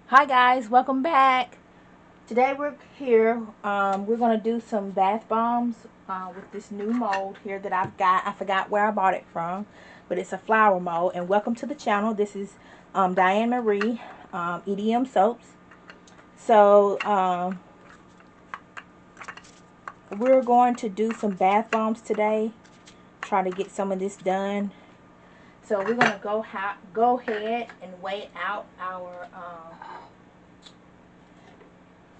Hi guys, welcome back. Today we're here. We're gonna do some bath bombs with this new mold here that I've got. I forgot where I bought it from, but it's a flower mold. And welcome to the channel. This is Diane Marie, EDM Soaps. So we're going to do some bath bombs today. Try to get some of this done. So we're gonna go ahead and weigh out our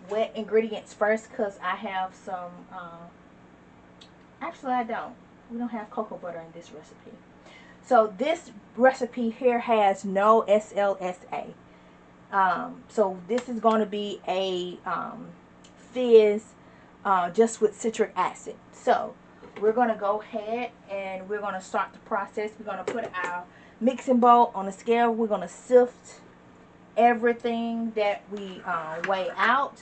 wet ingredients first, because I have some actually we don't have cocoa butter in this recipe. So this recipe here has no SLSA. So this is going to be a fizz just with citric acid. So we're going to go ahead and we're going to start the process. We're going to put our mixing bowl on a scale. We're going to sift everything that we weigh out,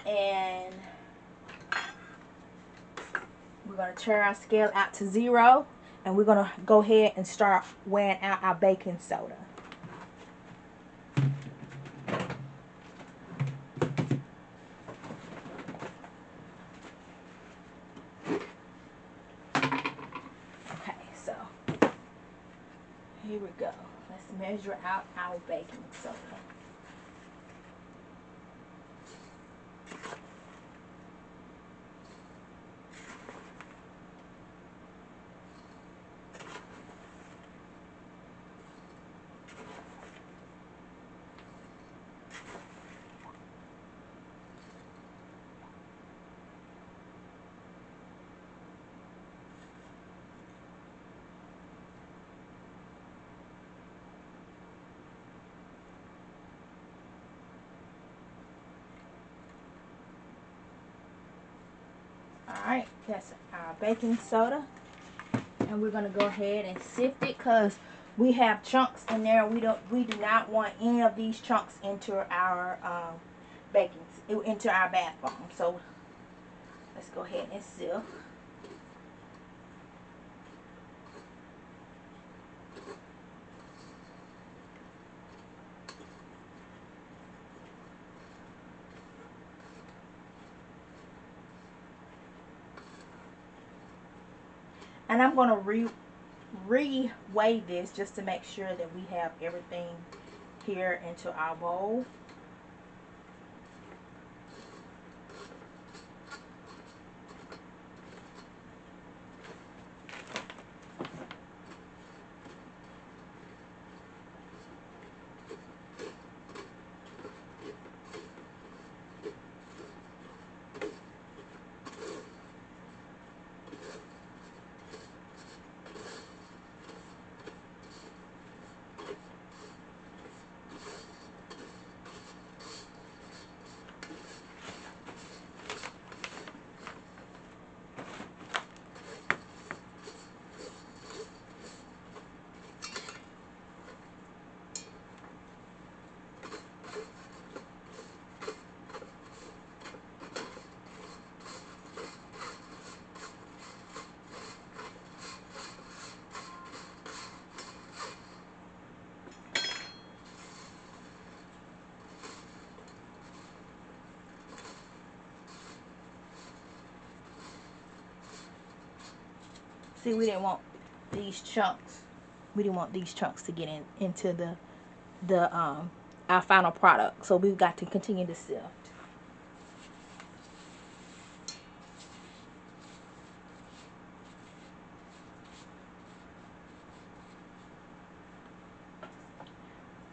and we're going to turn our scale out to 0, and we're going to go ahead and start weighing out our baking soda. Okay, so here we go. Let's measure out our baking soda. Alright, that's our baking soda, and we're going to go ahead and sift it because we have chunks in there. We do not want any of these chunks into our into our bath bomb. So let's go ahead and sift. And I'm going to re-weigh this just to make sure that we have everything here into our bowl. See, we didn't want these chunks. We didn't want these chunks to get into our final product. So we've got to continue to sift.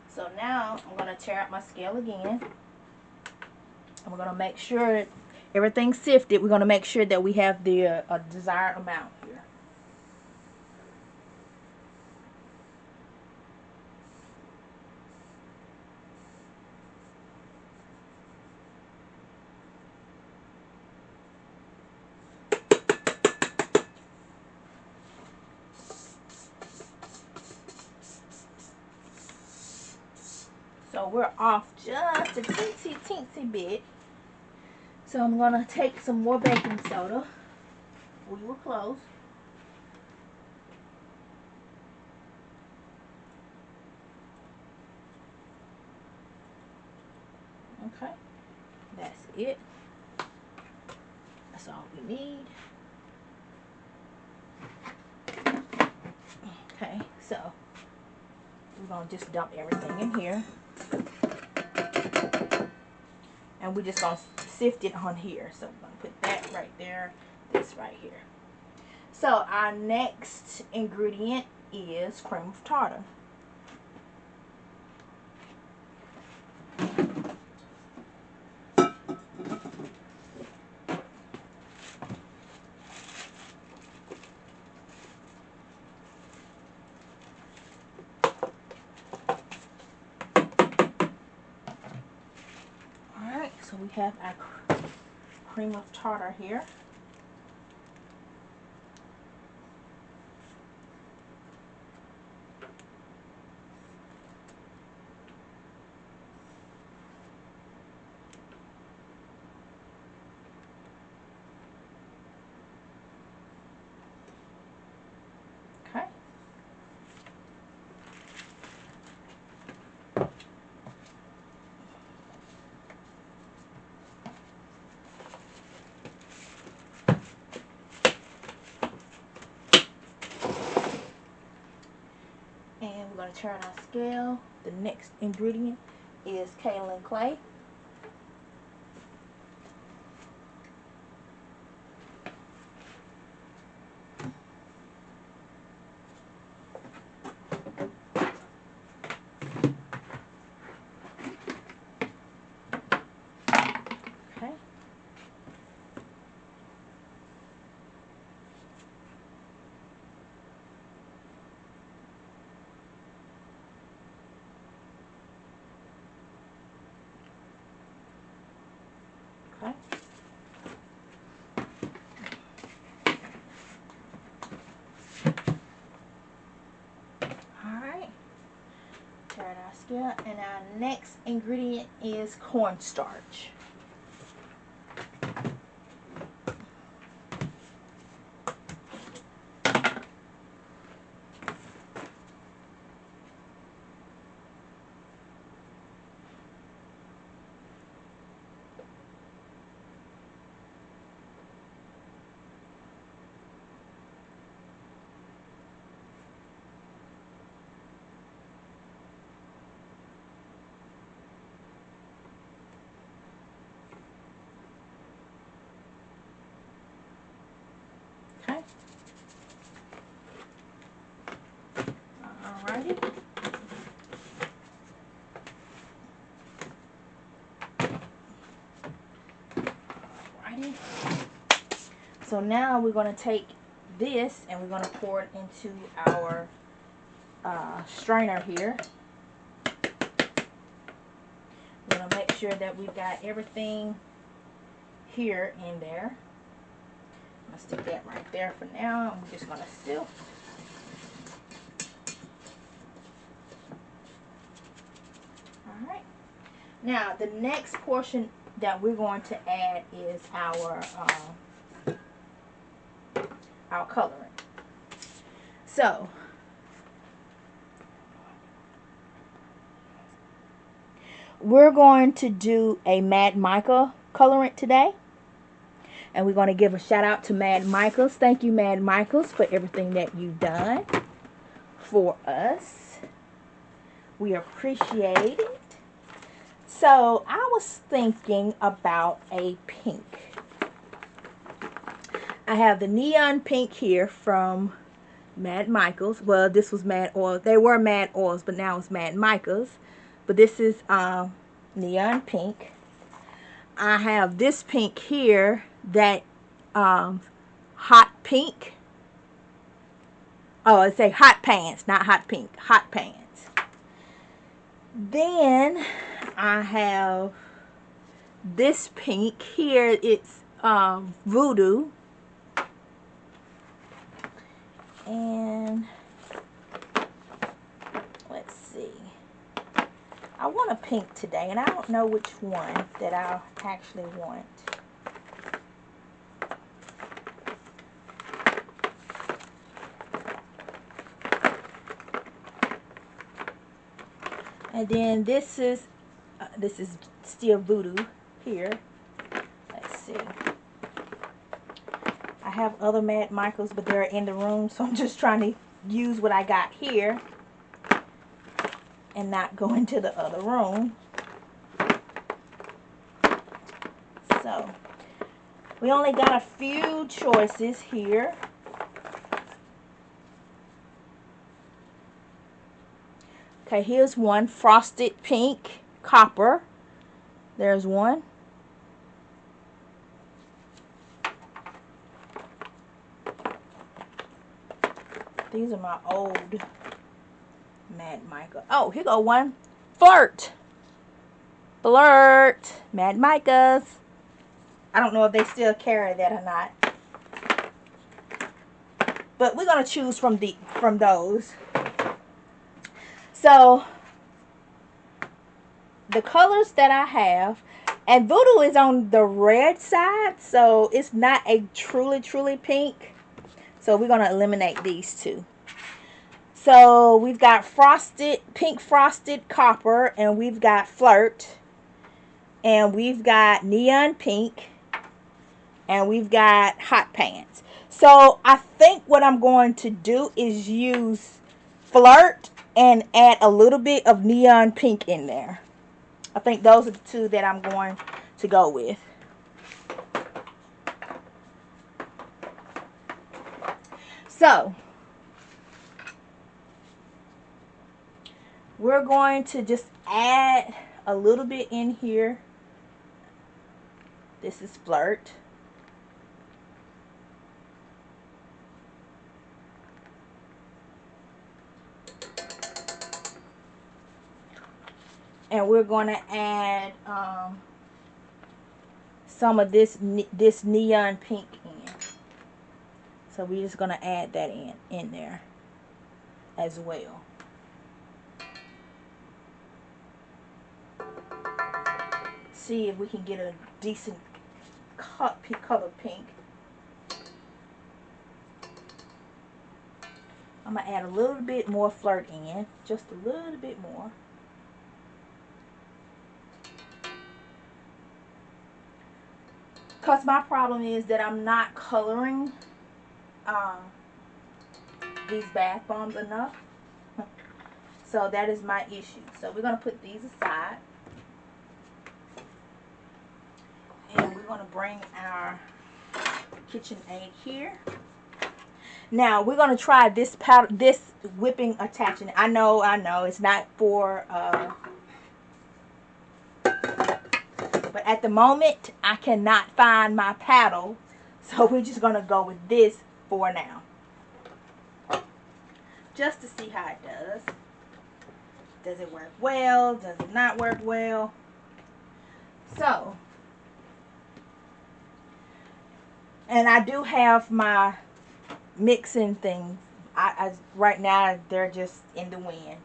So now I'm going to tear up my scale again. And we're going to make sure everything's sifted. We're going to make sure that we have the desired amount here. So we're off just a teensy bit. So I'm going to take some more baking soda. We were close. Okay, that's it. That's all we need. Okay, so we're gonna just dump everything in here, and we're just gonna sift it on here. So we're gonna put that right there, this right here. So our next ingredient is cream of tartar. Alright, so we have our cream of tartar here. Okay. And we're going to turn our scale. The next ingredient is kaolin clay. Okay. Okay. Alright. Turn our scale. And our next ingredient is cornstarch. Okay. Alrighty. Alrighty. So now we're going to take this and we're going to pour it into our strainer here. We're going to make sure that we've got everything here in there. I'm going to stick that right there for now. I'm just going to still. Alright. Now the next portion that we're going to add is our colorant. So we're going to do a Mad Michael colorant today. And we're going to give a shout out to Mad Michaels. Thank you, Mad Michaels, for everything that you've done for us. We appreciate it. So I was thinking about a pink. I have the neon pink here from Mad Michaels. Well, this was Mad Oil. They were Mad Oils, but now it's Mad Michaels. But this is neon pink. I have this pink here, that hot pink. Oh, it's a hot pants, not hot pink. Hot pants. Then I have this pink here. It's voodoo. And let's see. I want a pink today, and I don't know which one that I actually want. And then this is This is still Voodoo here. Let's see. I have other Mad Michaels, but they're in the room, so I'm just trying to use what I got here and not go into the other room. So we only got a few choices here. Okay, here's one, frosted pink copper. There's one. These are my old Mad Micah. Oh, here go one. Flirt. Flirt. Mad Micahs. I don't know if they still carry that or not. But we're going to choose from those. So, the colors that I have, and Voodoo is on the red side, so it's not a truly pink. So we're going to eliminate these two. So we've got pink frosted copper, and we've got flirt, and we've got neon pink, and we've got hot pants. So I think what I'm going to do is use flirt and add a little bit of neon pink in there. I think those are the two that I'm going to go with. So we're going to just add a little bit in here. This is flirt. And we're going to add some of this neon pink in. So we're just going to add that in there as well. See if we can get a decent color pink. I'm going to add a little bit more flirt in. Just a little bit more. Because my problem is that I'm not coloring these bath bombs enough. So that is my issue. So we're going to put these aside. And we're going to bring our KitchenAid here. Now we're going to try this powder, this whipping attachment. I know, it's not for... but at the moment, I cannot find my paddle. So we're just going to go with this for now. Just to see how it does. Does it work well? Does it not work well? So, and I do have my mixing thing. Right now, they're just in the wind.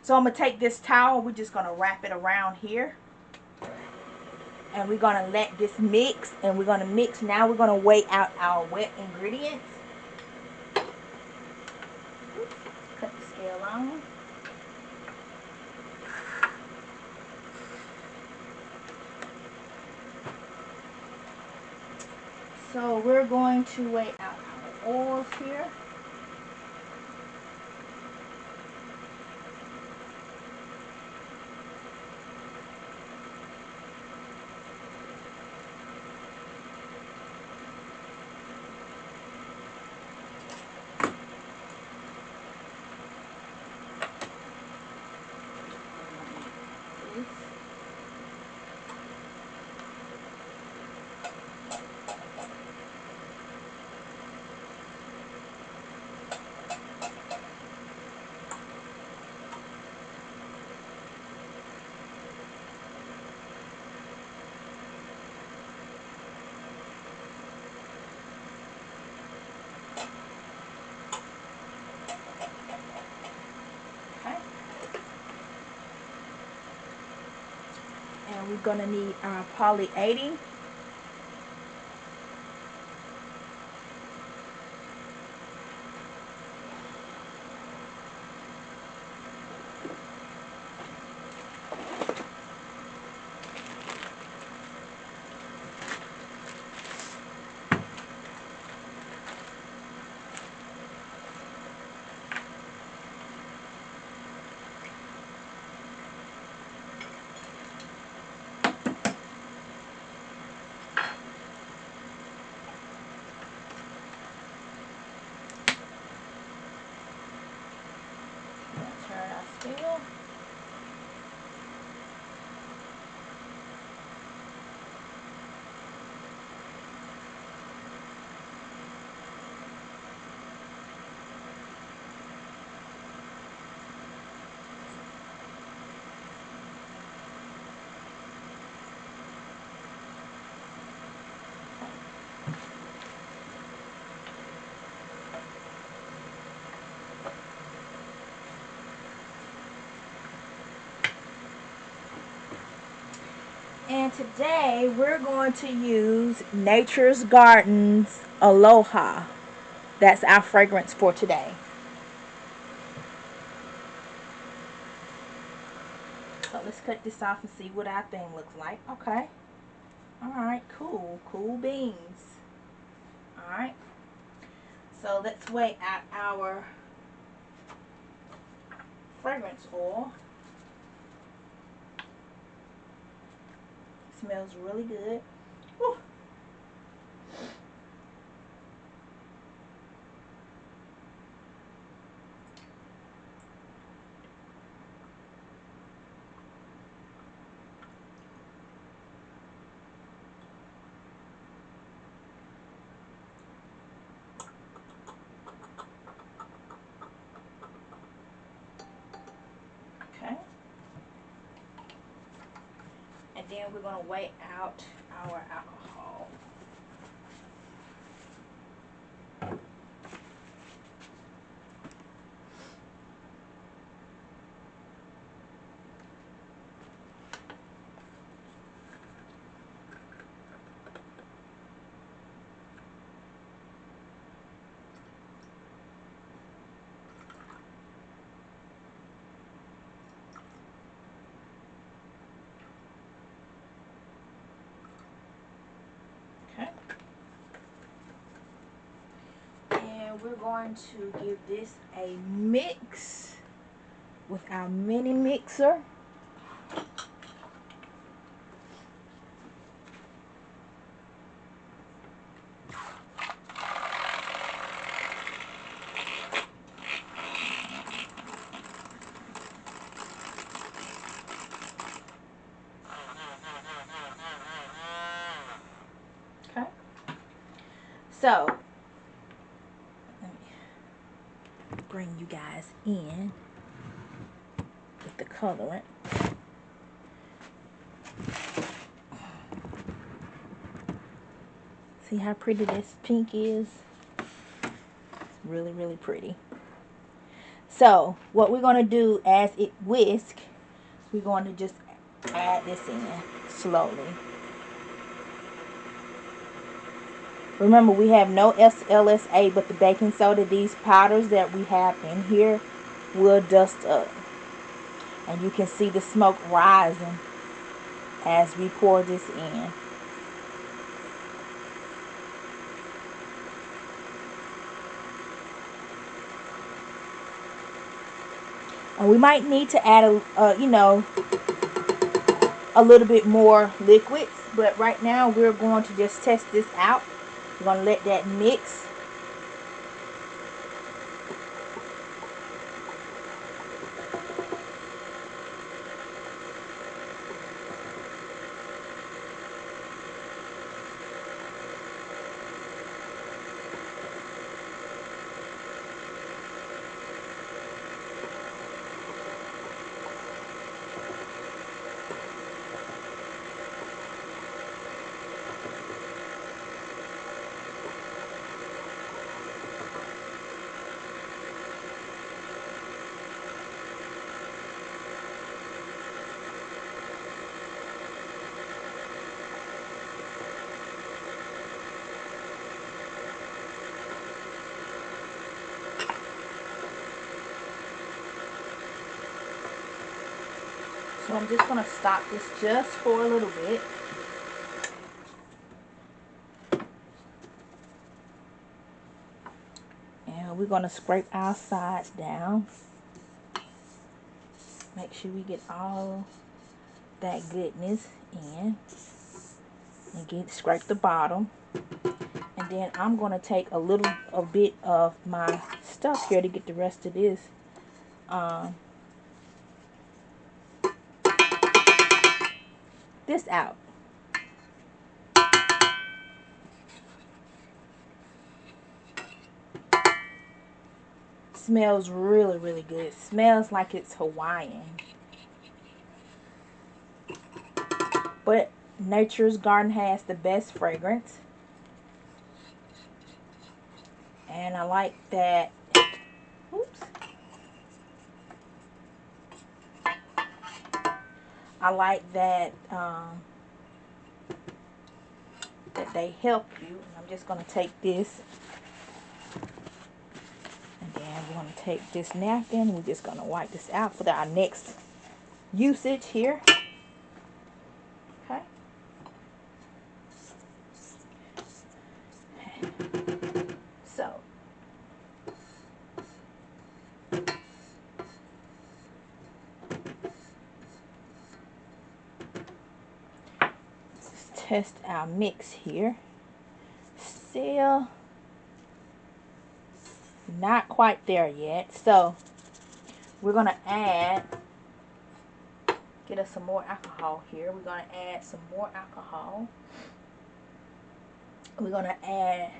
So I'm going to take this towel. We're just going to wrap it around here. And we're going to let this mix. And we're going to mix. Now we're going to weigh out our wet ingredients. Oops, cut the scale on. So we're going to weigh out our oils here. And we're going to need our poly 80. And today we're going to use Nature's Garden's Aloha. That's our fragrance for today. So let's cut this off and see what our thing looks like. Okay. Alright, cool. Cool beans. Alright. So let's weigh out our fragrance oil. It smells really good. Whew. Okay. And then we're going to weigh out our alcohol. Okay. And we're going to give this a mix with our mini mixer. Okay. So, let me bring you guys in with the colorant. See how pretty this pink is? It's really, really pretty. So, what we're going to do as it whisks, we're going to just add this in slowly. Remember, we have no SLSA, but the baking soda, these powders that we have in here will dust up. And you can see the smoke rising as we pour this in. And we might need to add a little bit more liquids, but right now we're going to just test this out. We're going to let that mix. So I'm just going to stop this just for a little bit. And we're going to scrape our sides down. Make sure we get all that goodness in. And scrape the bottom. And then I'm going to take a bit of my stuff here to get the rest of this out. Smells really, really good. It smells like it's Hawaiian. But Nature's Garden has the best fragrance. And I like that. Oops. I like that that they help you. And I'm just going to take this, and then we're going to take this napkin. We're just going to wipe this out for our next usage here. Okay. So let's test our mix here. Still not quite there yet. So we're going to get us some more alcohol here. We're going to add some more alcohol. We're going to add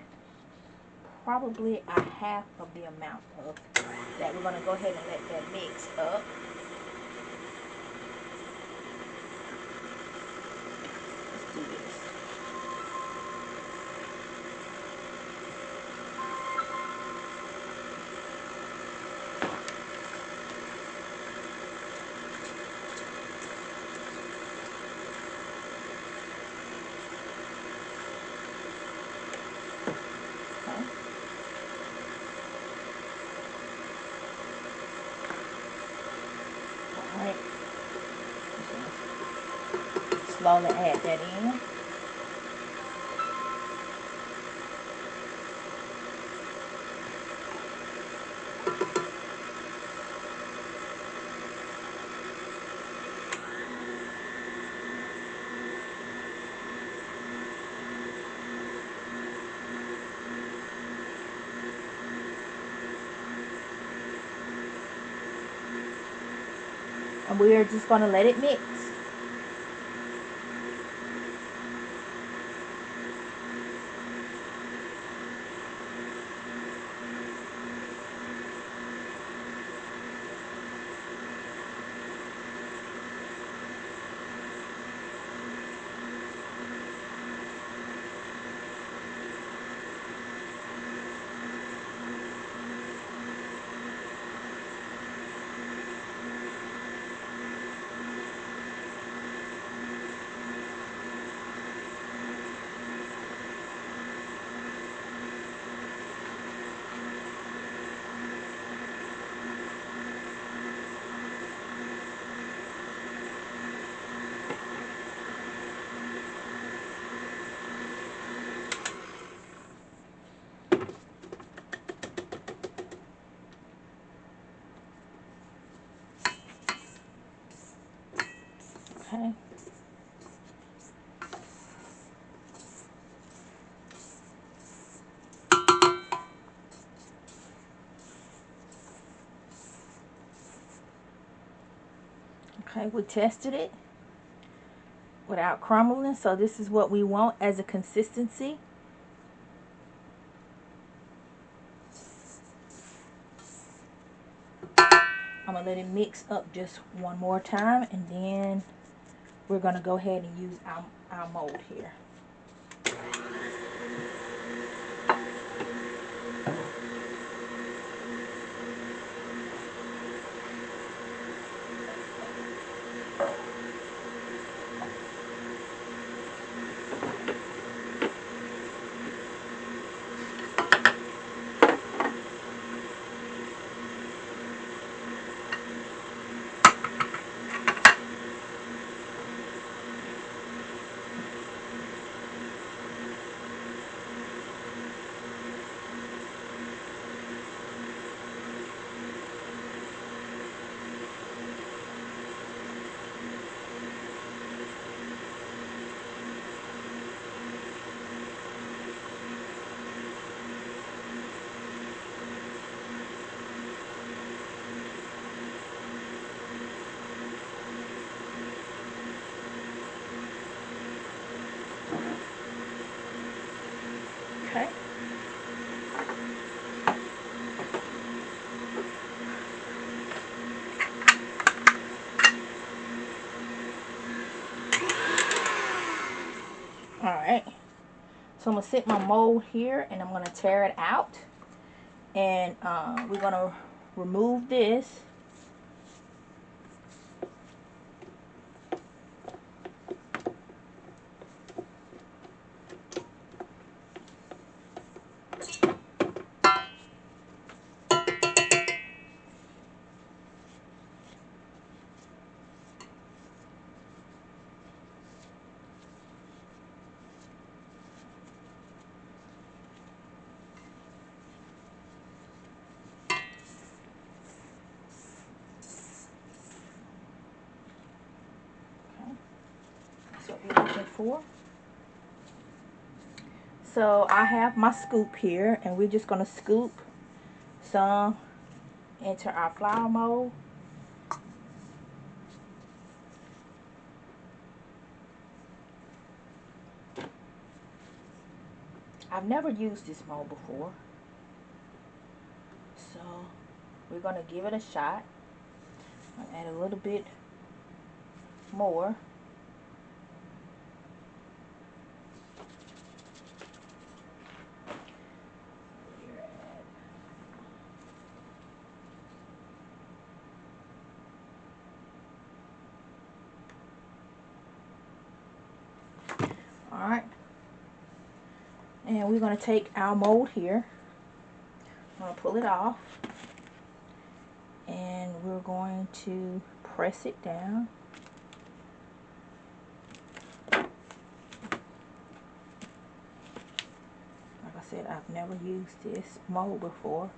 probably a half of the amount of that. We're going to go ahead and let that mix up. Let's do this. Alright, slowly add that in. And we are just going to let it mix. Okay. Okay, we tested it without crumbling, so this is what we want as a consistency. I'm going to let it mix up just one more time, and then we're going to go ahead and use our mold here. Okay. Alright. So I'm going to set my mold here, and I'm going to tear it out. And we're going to remove this. what we're looking for. So I have my scoop here, and we're just going to scoop some into our flower mold. I've never used this mold before, so we're going to give it a shot. I'll add a little bit more. Alright, and we're going to take our mold here. I'm going to pull it off, and we're going to press it down. Like I said, I've never used this mold before.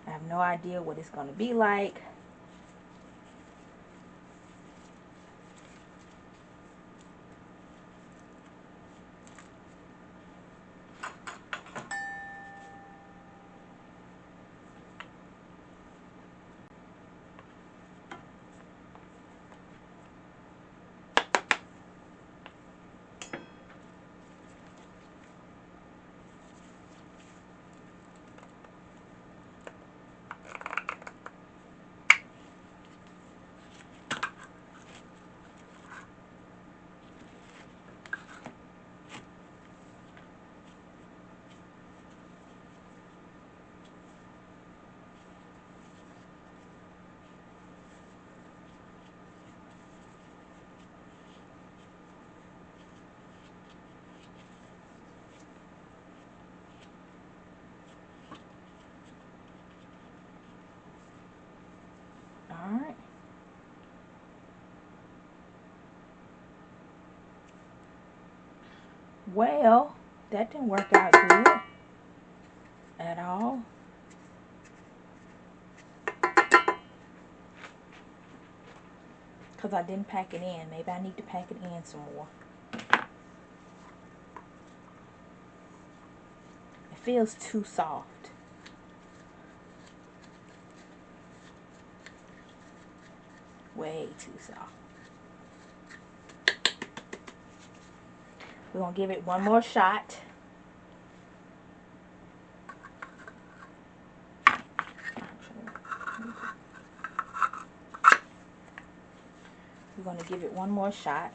I have no idea what it's going to be like. Alright. Well, that didn't work out good at all. Because I didn't pack it in. Maybe I need to pack it in some more. It feels too soft. Way too soft. We're going to give it one more shot. We're going to give it one more shot.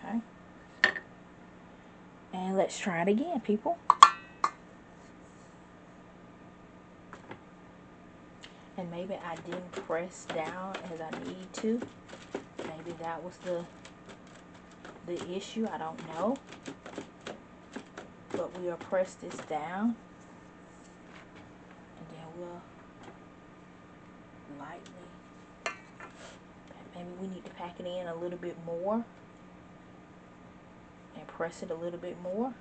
Okay. And let's try it again, people. And maybe I didn't press down as I need to. Maybe that was the issue. I don't know. But we'll press this down. And then we'll lightly. Maybe we need to pack it in a little bit more. And press it a little bit more.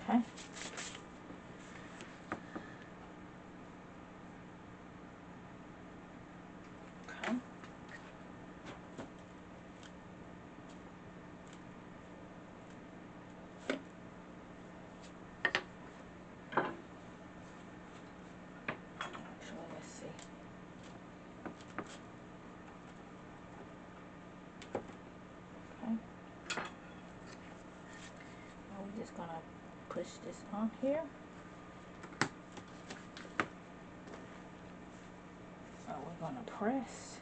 Okay. Okay. Actually, let's see. Okay. Now we're just gonna push this on here. We're gonna press.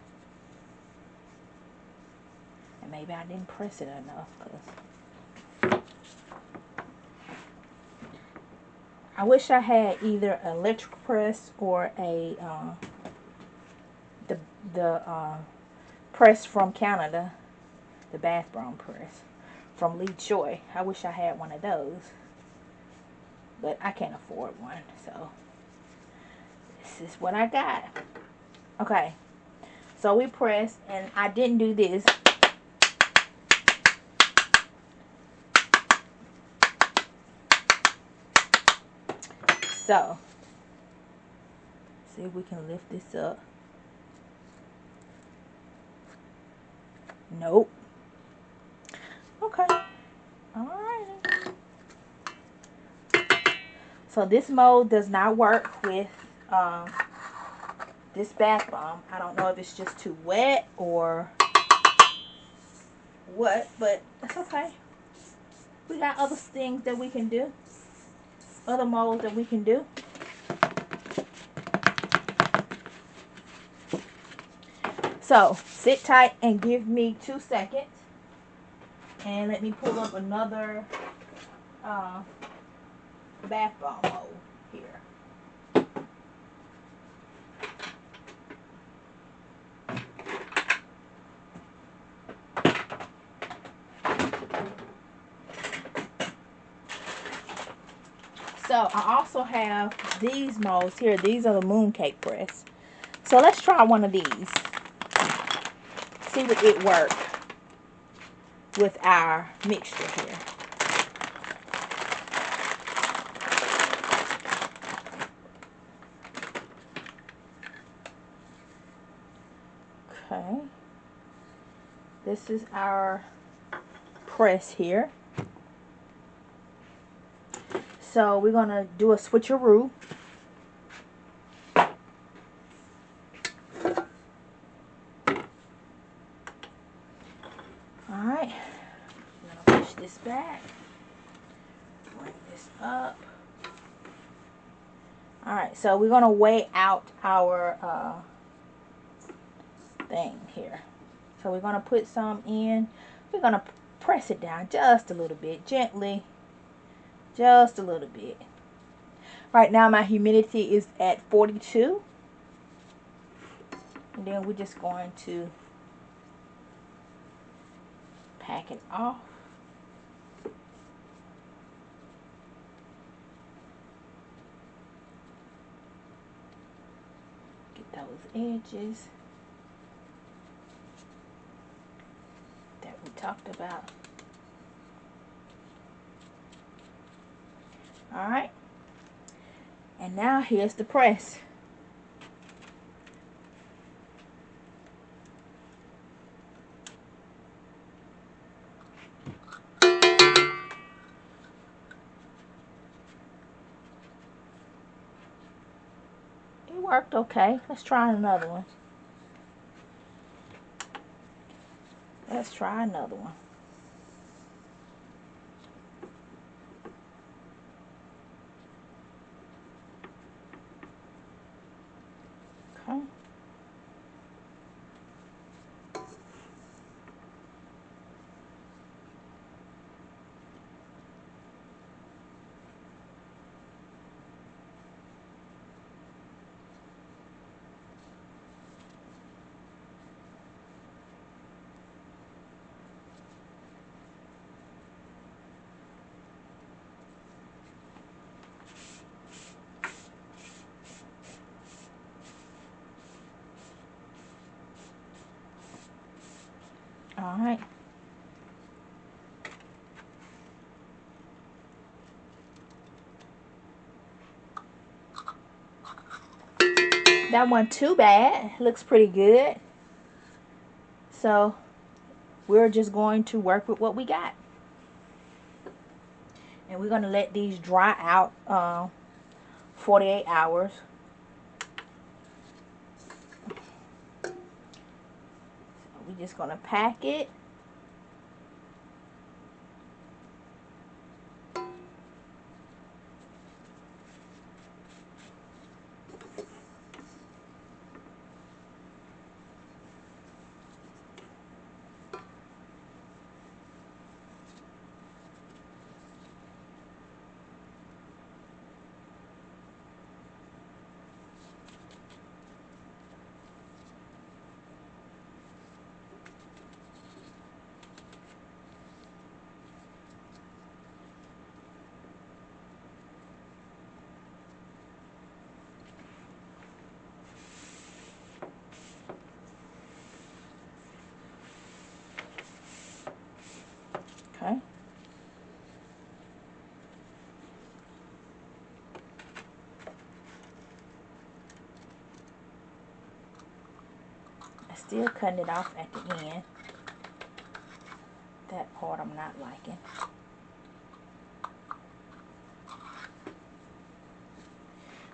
And maybe I didn't press it enough, because I wish I had either an electric press or a the press from Canada, the bath bomb press from Lee Choi. I wish I had one of those, but I can't afford one, so this is what I got. Okay, so we pressed, and I didn't do this. So, see if we can lift this up. Nope. Okay. Alright. So this mold does not work with this bath bomb. I don't know if it's just too wet or what, but that's okay. We got other things that we can do. Other molds that we can do. So, sit tight and give me 2 seconds. And let me pull up another bath bomb mold here. So, I also have these molds here. These are the mooncake press. So, let's try one of these. See if it works with our mixture here. Okay. This is our press here. So we're going to do a switcheroo. Alright. I'm going to push this back. Bring this up. Alright, so we're going to weigh out our thing here. So we're going to put some in. We're going to press it down just a little bit, gently. Just a little bit. Right now my humidity is at 42. And then we're just going to pack it off. Get those edges that we talked about. Alright. And now here's the press. It worked okay. Let's try another one. Let's try another one. Okay. All right. That wasn't too bad. Looks pretty good. So we're just going to work with what we got. And we're going to let these dry out 48 hours. So we're just going to pack it. Okay. I'm still cutting it off at the end. That part I'm not liking.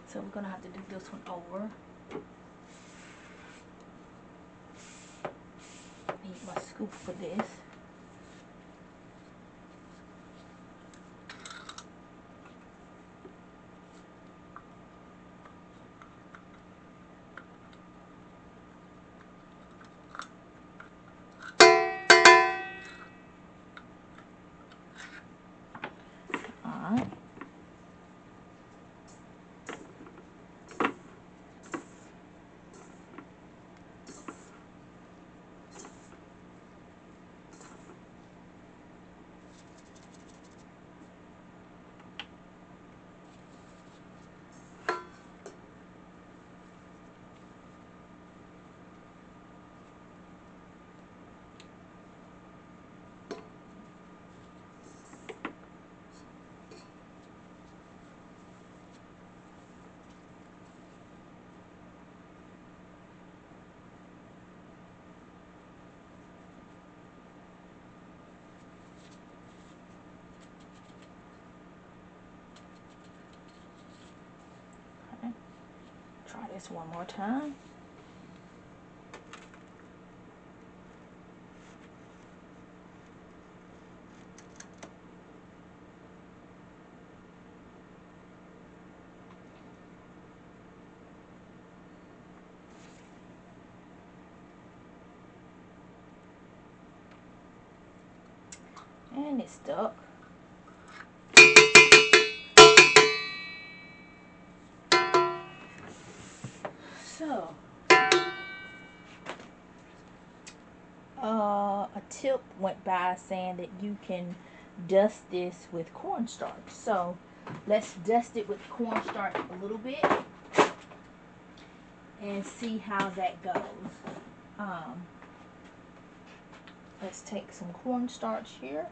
So we're gonna have to do this one over. Need my scoop for this. Alright. Try this one more time. And it's stuck. So, a tip went by saying that you can dust this with cornstarch. So, let's dust it with cornstarch a little bit and see how that goes. Let's take some cornstarch here.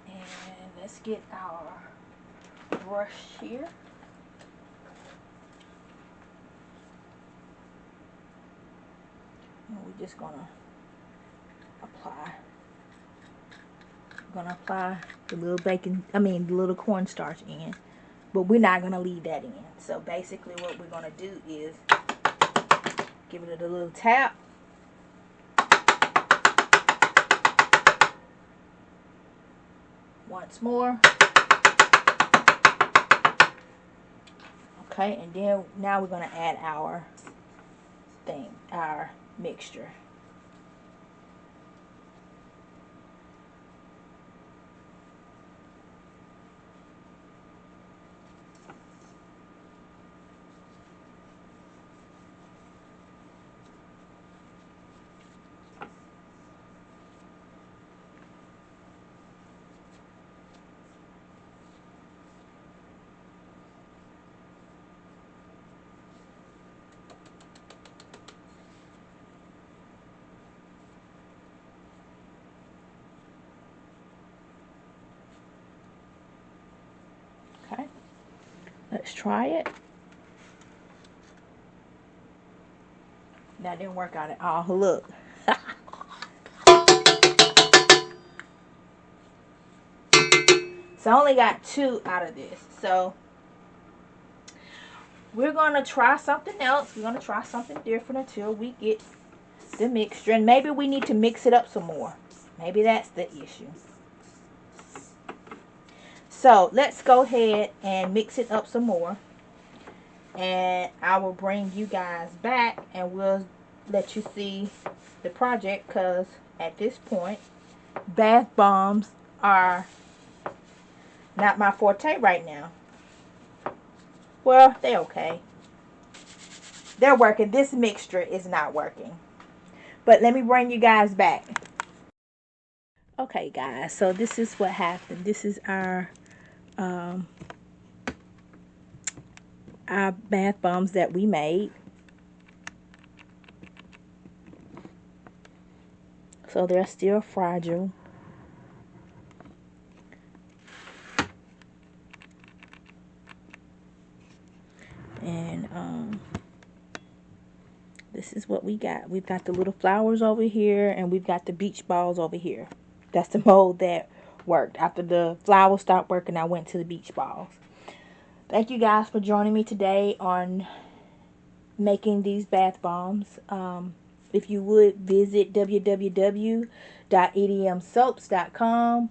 And let's get our brush here. And we're just gonna apply. We're gonna apply the little cornstarch in, but we're not gonna leave that in. So basically what we're gonna do is give it a little tap. Once more. Okay, and then now we're gonna add our mixture. Okay, let's try it. That didn't work out at all. Look. So I only got 2 out of this. So we're going to try something else. We're going to try something different until we get the mixture. And maybe we need to mix it up some more. Maybe that's the issue. So let's go ahead and mix it up some more. And I will bring you guys back and we'll let you see the project, because at this point bath bombs are not my forte right now. Well, they're okay. They're working. This mixture is not working. But let me bring you guys back. Okay, guys. So this is what happened. This is our our bath bombs that we made. So they're still fragile. And this is what we got. We've got the little flowers over here, and we've got the beach balls over here. That's the mold that worked. After the flowers stopped working, I went to the beach balls. Thank you guys for joining me today on making these bath bombs. If you would visit www.edmsoaps.com,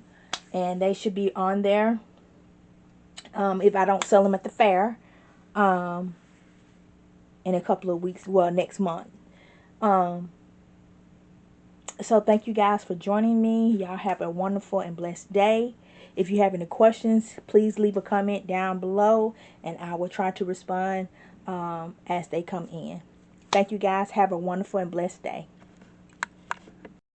and they should be on there if I don't sell them at the fair in a couple of weeks, well, next month. So thank you guys for joining me. Y'all have a wonderful and blessed day. If you have any questions, please leave a comment down below, and I will try to respond as they come in. Thank you guys. Have a wonderful and blessed day.